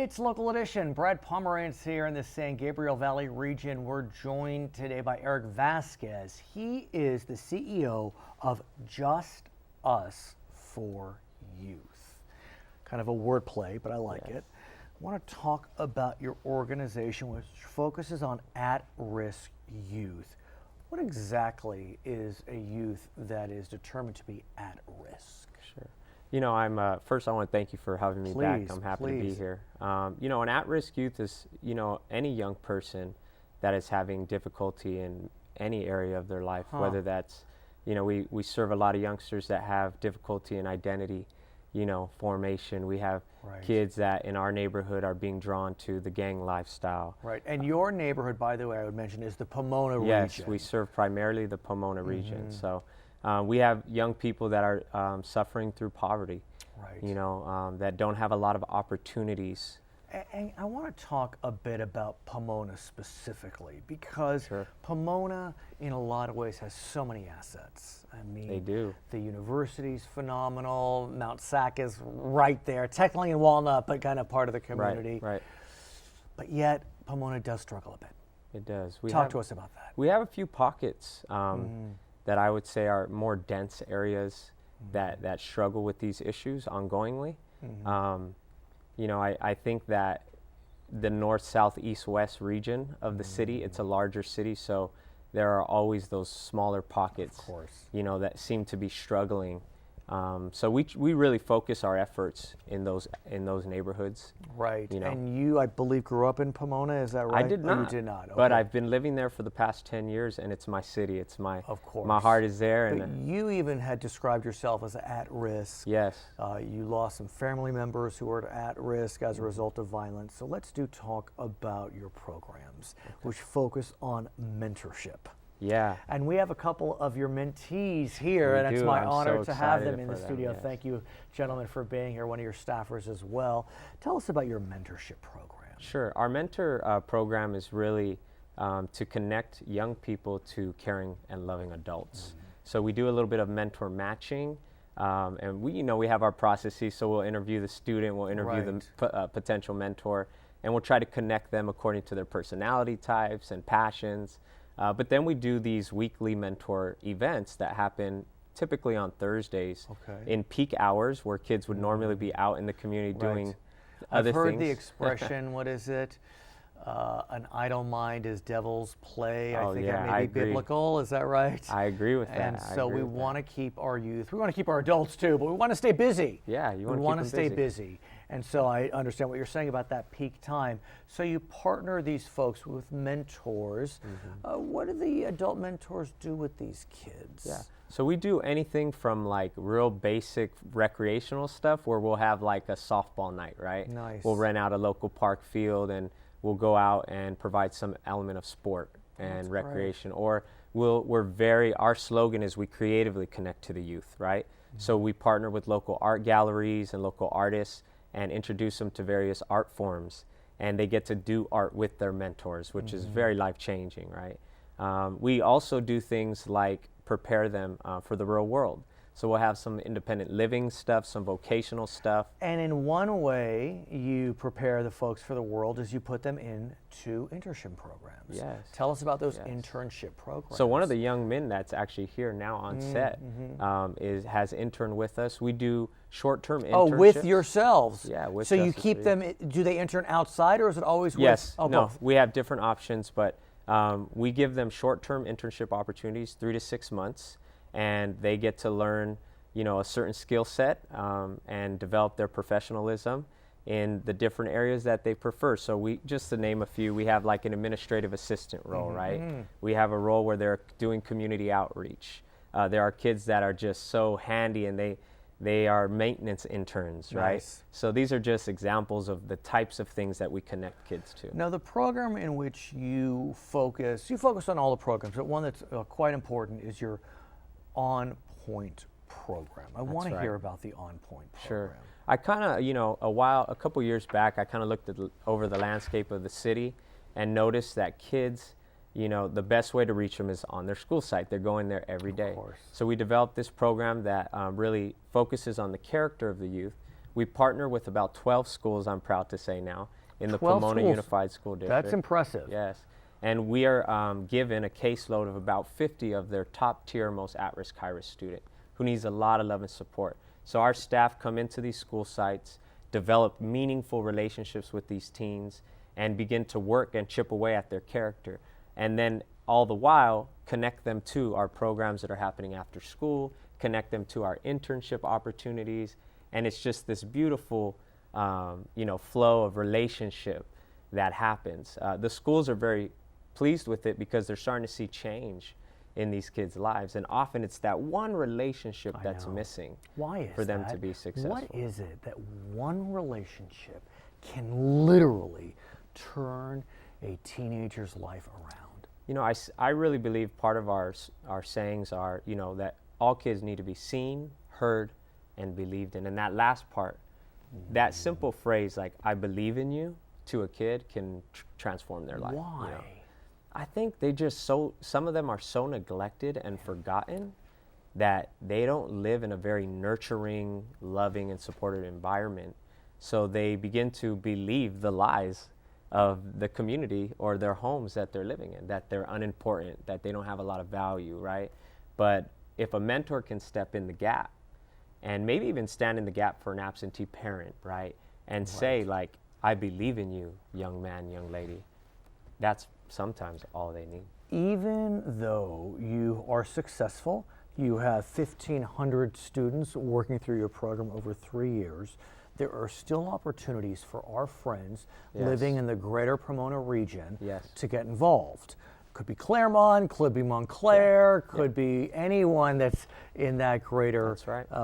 It's Local Edition. Brad Pomerantz here in the San Gabriel Valley region. We're joined today by Eric Vasquez. He is the CEO of Just Us for Youth. Kind of a wordplay, but I like it. I want to talk about your organization, which focuses on at-risk youth. What exactly is a youth that is determined to be at risk? Sure. You know, first I want to thank you for having me back. I'm happy to be here. You know, an at-risk youth is, any young person that is having difficulty in any area of their life, whether that's, we serve a lot of youngsters that have difficulty in identity, formation. We have kids that in our neighborhood are being drawn to the gang lifestyle. Right, and your neighborhood, by the way, I would mention, is the Pomona region. Yes, we serve primarily the Pomona region. So we have young people that are suffering through poverty, that don't have a lot of opportunities. And I want to talk a bit about Pomona specifically, because Pomona, in a lot of ways, has so many assets. I mean, they do. The university's phenomenal. Mount Sac is right there, technically in Walnut, but kind of part of the community. Right. But yet, Pomona does struggle a bit. It does. Talk to us about that. We have a few pockets that I would say are more dense areas that struggle with these issues ongoingly. I think that the north, south, east, west region of the city, it's a larger city, so there are always those smaller pockets, of course, that seem to be struggling. So we really focus our efforts in those neighborhoods. Right. And you, I believe, grew up in Pomona. Is that right? I did not. Oh, you did not. Okay. But I've been living there for the past 10 years, and it's my city. It's my. Of course. My heart is there. But you even had described yourself as at risk. Yes. You lost some family members who were at risk as a result of violence. So let's talk about your programs, which focus on mentorship. Yeah. And we have a couple of your mentees here, and it's my honor to have them in the studio. Yes. Thank you, gentlemen, for being here, one of your staffers as well. Tell us about your mentorship program. Sure. Our mentor program is really to connect young people to caring and loving adults. So we do a little bit of mentor matching, and we have our processes, so we'll interview the student, we'll interview the potential mentor, and we'll try to connect them according to their personality types and passions. But then we do these weekly mentor events that happen typically on Thursdays in peak hours, where kids would normally be out in the community doing other things. I've heard the expression, what is it? An idle mind is devil's play. I think that may be biblical. Is that right? I agree with that. And so we want to keep our youth, we want to keep our adults too, but we want to stay busy. Yeah, we want to stay busy. And so I understand what you're saying about that peak time. So you partner these folks with mentors. What do the adult mentors do with these kids? Yeah. So we do anything from like real basic recreational stuff, where we'll have like a softball night, right? Nice. We'll rent out a local park field and we'll go out and provide some element of sport and recreation. Or our slogan is we creatively connect to the youth, right? So we partner with local art galleries and local artists and introduce them to various art forms, and they get to do art with their mentors, which is very life-changing, right? We also do things like prepare them for the real world. So we'll have some independent living stuff, some vocational stuff. And in one way you prepare the folks for the world is you put them into internship programs. Yes. Tell us about those internship programs. So one of the young men that's actually here now on set has interned with us. We do short-term internships. Oh, with yourselves? Yeah, with So you keep them, do they intern outside, or is it always with? Yes, no, both. We have different options, but we give them short-term internship opportunities, 3 to 6 months, and they get to learn, a certain skill set and develop their professionalism in the different areas that they prefer. So we, just to name a few, we have like an administrative assistant role, right? We have a role where they're doing community outreach. There are kids that are just so handy, and they are maintenance interns, right? So these are just examples of the types of things that we connect kids to. Now, the program in which you focus on all the programs, but one that's quite important is your On Point program. I want to hear about the On Point program. Sure. I kind of, a couple years back, I kind of looked over the landscape of the city and noticed that kids, the best way to reach them is on their school site. They're going there every day. So we developed this program that really focuses on the character of the youth. We partner with about 12 schools, I'm proud to say now, in the 12 Pomona schools. Unified School District. That's impressive. Yes. And we are given a caseload of about 50 of their top tier, most at-risk, high-risk student who needs a lot of love and support. So our staff come into these school sites, develop meaningful relationships with these teens, and begin to work and chip away at their character. And then all the while, connect them to our programs that are happening after school, connect them to our internship opportunities. And it's just this beautiful, flow of relationship that happens. The schools are very pleased with it because they're starting to see change in these kids' lives. And often it's that one relationship that's missing for them to be successful. What is it that one relationship can literally turn a teenager's life around? I really believe part of our sayings are, that all kids need to be seen, heard, and believed in. And that last part, that simple phrase, like, I believe in you, to a kid can transform their life. Why? I think some of them are so neglected and forgotten that they don't live in a very nurturing, loving, and supportive environment. So they begin to believe the lies of the community or their homes that they're living in, that they're unimportant, that they don't have a lot of value, right? But if a mentor can step in the gap and maybe even stand in the gap for an absentee parent, right? And say, like, I believe in you, young man, young lady. That's sometimes all they need. Even though you are successful, you have 1,500 students working through your program over 3 years, there are still opportunities for our friends living in the greater Pomona region to get involved. Could be Claremont, could be Montclair, could be anyone that's in that greater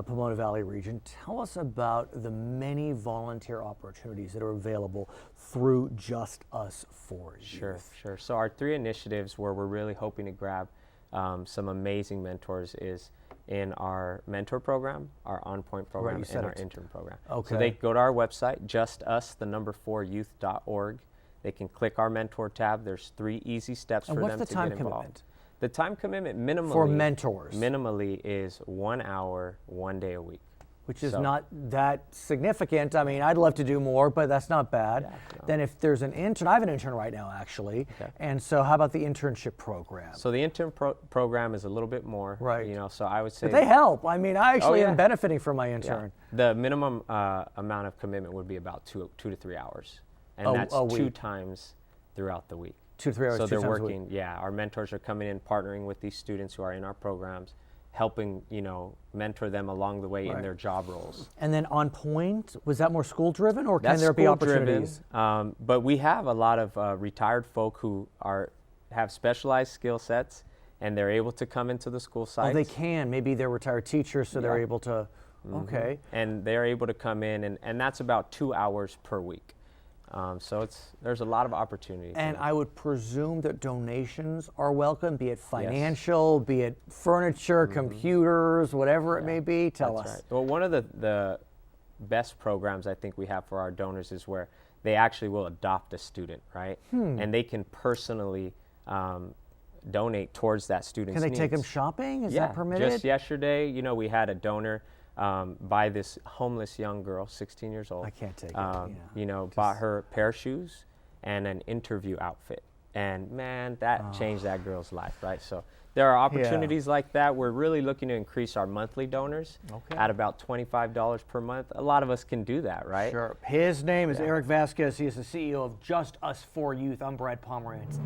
Pomona Valley region. Tell us about the many volunteer opportunities that are available through Just Us for Youth. Sure. So our 3 initiatives where we're really hoping to grab some amazing mentors is in our mentor program, our On Point program, and our intern program. So they go to our website, justus4youth.org. They can click our mentor tab. There's 3 easy steps for them to get involved. What's the time commitment? The time commitment minimally for mentors minimally is 1 hour, 1 day a week. Which is not that significant. I mean, I'd love to do more, but that's not bad. Then if there's an intern, I have an intern right now, actually. And so how about the internship program? So the intern program is a little bit more. Right. So I would say. But they help. I mean, I actually am benefiting from my intern. The minimum amount of commitment would be about 2 to 3 hours. And that's 2 times throughout the week. 2 to 3 hours. So they're working, our mentors are coming in, partnering with these students who are in our programs, helping, mentor them along the way in their job roles. And then On Point, was that more school driven, or can there be opportunities? But we have a lot of retired folk who have specialized skill sets, and they're able to come into the school sites. Oh, they can. Maybe they're retired teachers, so they're able to, okay. And they're able to come in, and that's about 2 hours per week. So there's a lot of opportunity. And I would presume that donations are welcome, be it financial, be it furniture, computers, whatever it may be. Tell us. Right. Well, one of the best programs I think we have for our donors is where they actually will adopt a student, right? And they can personally donate towards that student's needs. Can they take them shopping? Is that permitted? Just yesterday, we had a donor by this homeless young girl, 16 years old. I can't take it. Bought her a pair of shoes and an interview outfit. And man, that changed that girl's life, right? So there are opportunities like that. We're really looking to increase our monthly donors at about $25 per month. A lot of us can do that, right? Sure. His name is Eric Vasquez. He is the CEO of Just Us for Youth. I'm Brad Pomerantz.